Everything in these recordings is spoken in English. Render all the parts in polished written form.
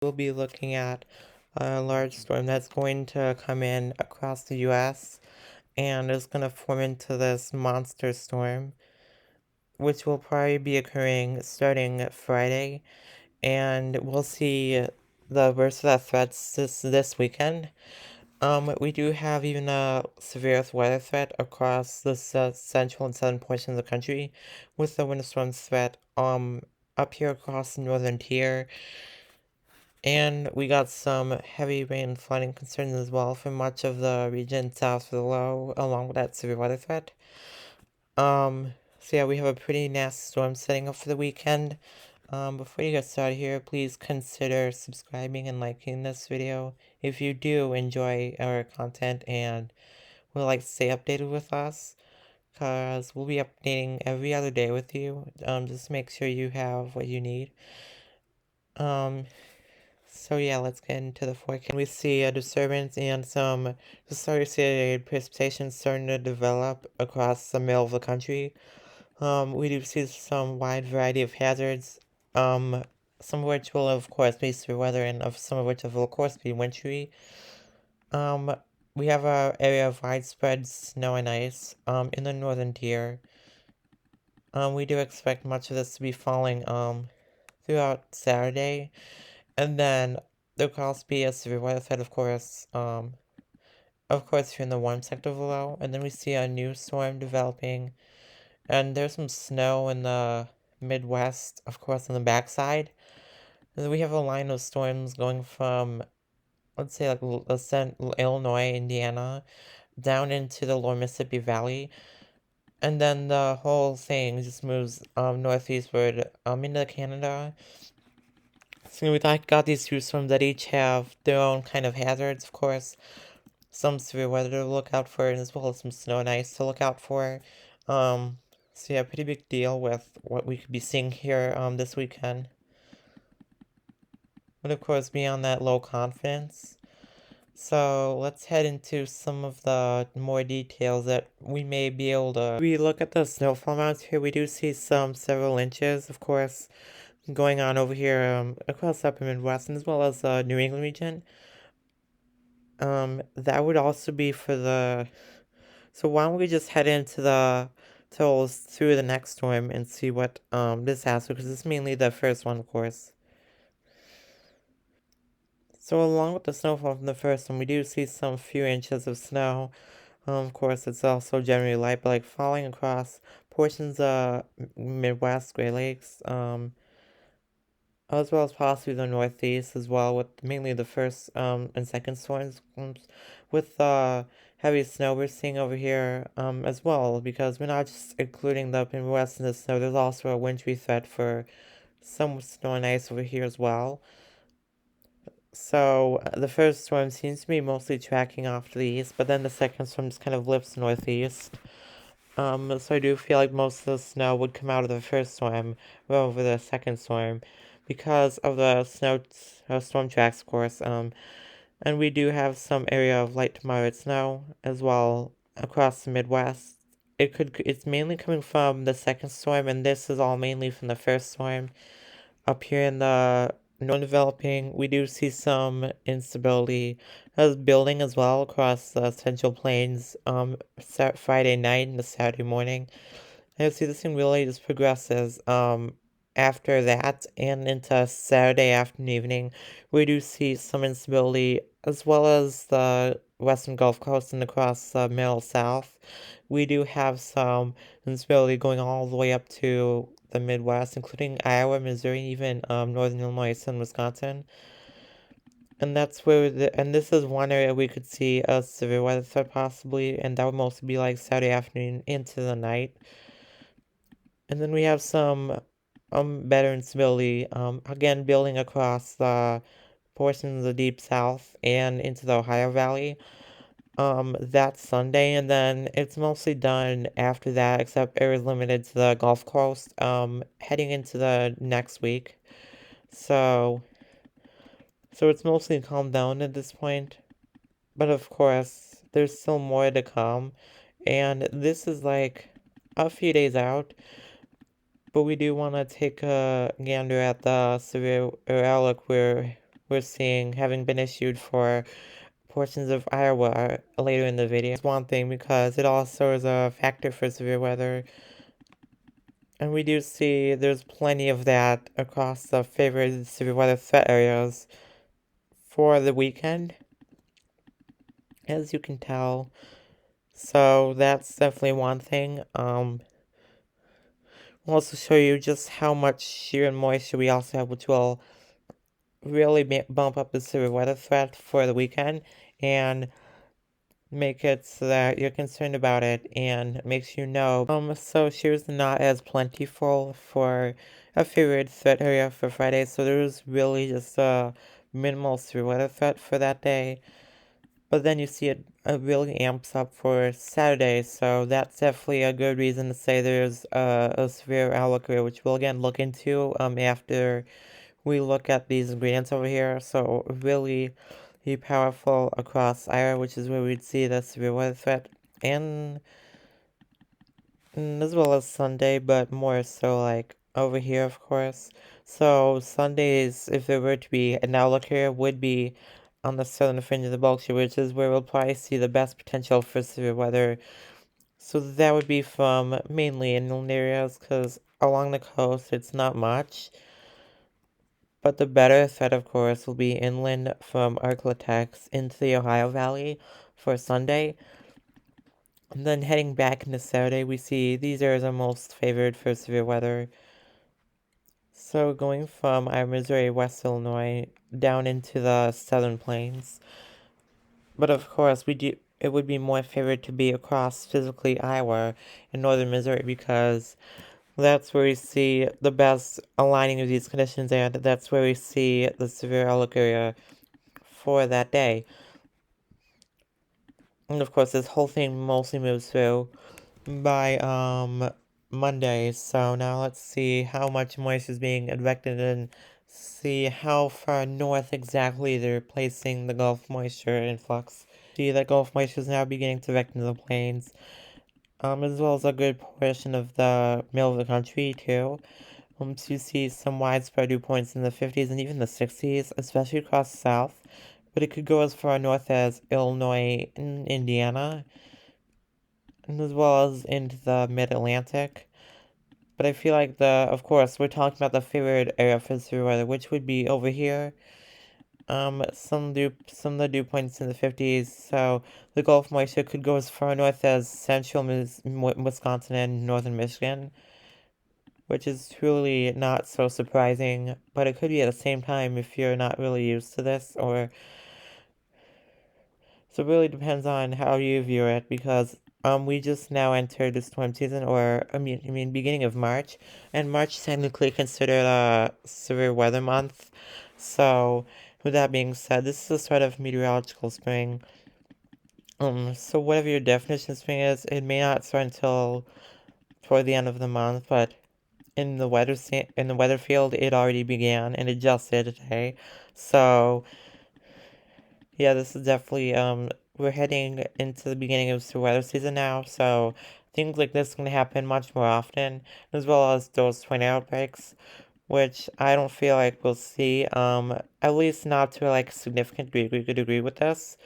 We'll be looking at a large storm that's going to come in across the US and is going to form into this monster storm, which will probably be occurring starting Friday. And we'll see the worst of that threats this weekend. We do have even a severe weather threat across the central and southern portions of the country, with the winter storm threat up here across the northern tier. And we got some heavy rain and flooding concerns as well for much of the region south of the low, along with that severe weather threat. So yeah, we have a pretty nasty storm setting up for the weekend. Before you get started here, please consider subscribing and liking this video if you do enjoy our content and would like to stay updated with us, because we'll be updating every other day with you. Just make sure you have what you need. So yeah, let's get into the forecast. We see a disturbance and some associated precipitation starting to develop across the middle of the country. We do see some wide variety of hazards, some of which will of course be severe weather and some of which will of course be wintry. Um, we have an area of widespread snow and ice, in the northern tier. We do expect much of this to be falling, throughout Saturday. And then there could also be a severe weather threat, of course, here in the warm sector below. And then we see a new storm developing, and there's some snow in the Midwest, of course, on the backside. And then we have a line of storms going from, let's say, like Illinois, Indiana, down into the lower Mississippi Valley. And then the whole thing just moves northeastward into Canada. So we got these two storms that each have their own kind of hazards, of course. Some severe weather to look out for, as well as some snow and ice to look out for. So yeah, pretty big deal with what we could be seeing here this weekend. But of course, beyond that, low confidence. So let's head into some of the more details that we may be able to. We look at the snowfall maps here. We do see some several inches, of course, going on over here across the upper Midwest and as well as the New England region. That would also be for the. So why don't we just head into the totals through the next storm and see what this has, because it's mainly the first one, of course. So along with the snowfall from the first one, we do see some few inches of snow. Of course, it's also generally light, but like falling across portions of Midwest, Great Lakes, as well as possibly the Northeast as well, with mainly the first and second storms, with heavy snow we're seeing over here as well, because we're not just including the Midwest in the snow. There's also a wintry threat for some snow and ice over here as well. So the first storm seems to be mostly tracking off to the east, but then the second storm just kind of lifts northeast. So I do feel like most of the snow would come out of the first storm over the second storm because of the storm tracks, of course. And we do have some area of light to moderate snow as well across the Midwest. It's mainly coming from the second storm, and this is all mainly from the first storm. Up here in the north developing, we do see some instability as building as well across the Central Plains Friday night and the Saturday morning. And you'll see this thing really just progresses after that and into Saturday afternoon evening. We do see some instability as well as the western Gulf Coast and across the middle south. We do have some instability going all the way up to the Midwest, including Iowa, Missouri, even northern Illinois and Wisconsin. And that's where and this is one area we could see a severe weather threat possibly, and that would mostly be like Saturday afternoon into the night. And then we have some better instability, again building across the portions of the deep south and into the Ohio Valley. That Sunday, and then it's mostly done after that, except it was limited to the Gulf Coast, heading into the next week. So it's mostly calmed down at this point. But of course, there's still more to come. And this is like a few days out. But we do want to take a gander at the severe outlook we're seeing having been issued for portions of Iowa later in the video. It's one thing because it also is a factor for severe weather. And we do see there's plenty of that across the favored severe weather threat areas for the weekend, as you can tell. So that's definitely one thing. We'll also show you just how much shear and moisture we also have, which will really bump up the severe weather threat for the weekend and make it so that you're concerned about it and makes you know. So shear's not as plentiful for a favored threat area for Friday, so there's really just a minimal severe weather threat for that day. But then you see it really amps up for Saturday, so that's definitely a good reason to say there's a severe outlook area, which we'll again look into after we look at these ingredients over here. So really be powerful across Iowa, which is where we'd see the severe weather threat, and as well as Sunday, but more so like over here, of course. So Sundays, if there were to be an outlook here, would be on the southern fringe of the Berkshire, which is where we'll probably see the best potential for severe weather. So that would be from mainly inland areas, because along the coast it's not much. But the better threat, of course, will be inland from Arklatex into the Ohio Valley for Sunday. And then heading back into Saturday, we see these areas are most favored for severe weather. So going from Missouri, West Illinois, down into the southern plains. But of course, it would be more favored to be across physically Iowa and northern Missouri because that's where we see the best aligning of these conditions, and that's where we see the severe outlook area for that day. And of course, this whole thing mostly moves through by Monday. So now let's see how much moisture is being advected and see how far north exactly they're placing the Gulf moisture influx. See that Gulf moisture is now beginning to advect into the plains, as well as a good portion of the middle of the country too. So you see some widespread dew points in the 50s and even the 60s, especially across the south. But it could go as far north as Illinois and Indiana, and as well as into the mid-Atlantic. But I feel like of course, we're talking about the favored area for severe weather, which would be over here. Some of the dew points in the 50s, so the Gulf moisture could go as far north as central Wisconsin and northern Michigan, which is truly not so surprising, but it could be at the same time if you're not really used to this, or so it really depends on how you view it, because we just now entered the storm season, or I mean beginning of March, and March is technically considered a severe weather month. So with that being said, this is a sort of meteorological spring. So whatever your definition of spring is, it may not start until toward the end of the month, but in the weather field, it already began, and it just did today. So yeah, this is definitely we're heading into the beginning of the weather season now, so things like this can happen much more often, as well as those tornado outbreaks, which I don't feel like we'll see, at least not to like a significant degree with this.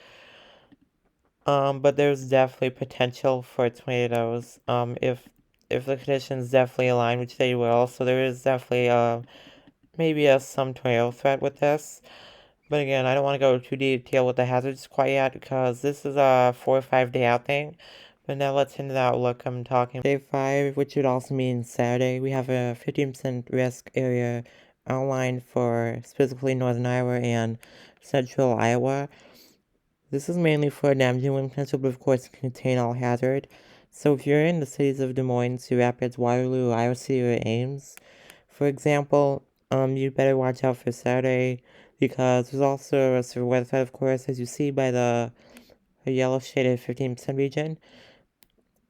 But there's definitely potential for tornadoes, if the conditions definitely align, which they will. So there is definitely maybe some tornado threat with this. But again, I don't want to go too detailed with the hazards quite yet because this is a 4 or 5 day out thing. But now let's into the outlook. I'm talking day 5, which would also mean Saturday. We have a 15% risk area outlined for specifically northern Iowa and central Iowa. This is mainly for damaging wind potential, but of course it can contain all hazard. So if you're in the cities of Des Moines, Cedar Rapids, Waterloo, Iowa City, or Ames, for example, you'd better watch out for Saturday because there's also a severe weather threat, of course, as you see by the yellow shaded 15% region.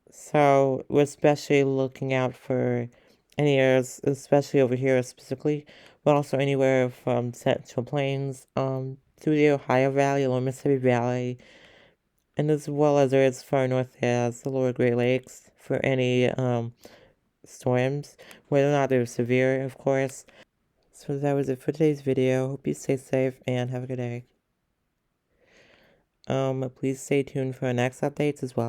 So we're especially looking out for any areas, especially over here specifically, but also anywhere from Central Plains, through the Ohio Valley, Lower Mississippi Valley, and as well as areas far north as the Lower Great Lakes for any storms, whether or not they're severe, of course. So that was it for today's video. Hope you stay safe and have a good day. Please stay tuned for our next updates as well.